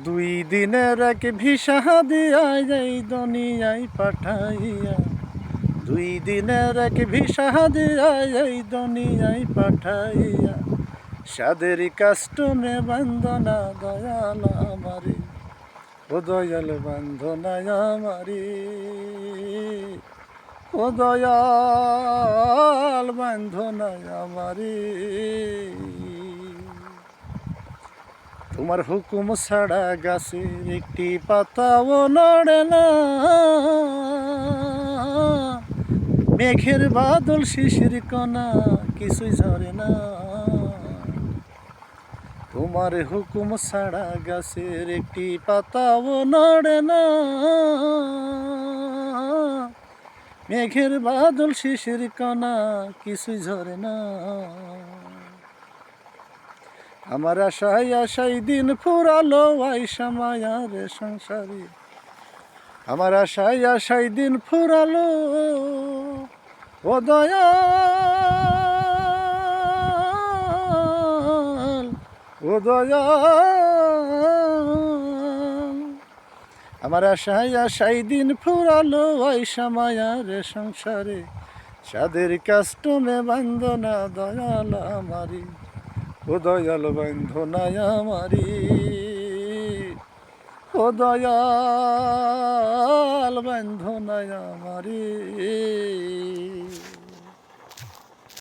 দুই দিনের এক ভিসা দিয়া এই দুনিয়ায় পাঠাইয়া, দুই দিনের এক ভিসা দিয়া এই দুনিয়ায় পাঠাইয়া, সাদের কাস্টমে বান্ধনা দয়াল আমারে, ও দয়াল বান্ধনা আমারে, ও দয়াল বান্ধনা আমারে। তোমার হুকুম ছাড়া গাছের একটি পাতাও নড়ে না, মেঘের বাদল শিশির কণা কিছুই ঝরে না। তোমার হুকুম ছাড়া গাছের একটি পাতাও নড়ে না, মেঘের বাদল শিশির কণা কিছুই ঝরে না। আমার আশায় আশায় দিন ফুরালো আইসা মায়ার সংসারে, আমার আশায় আশায় দিন ফুরালো, ও দয়াল, ও দয়াল। আমার আশায় আশায় দিন ফুরালো আইসা মায়ার সংসারে, সাদের কাস্টমে বান্ধনা দয়াল আমারি, ও দয়াল বান্ধনা আমারি, ও দয়াল বান্ধনা আমারি।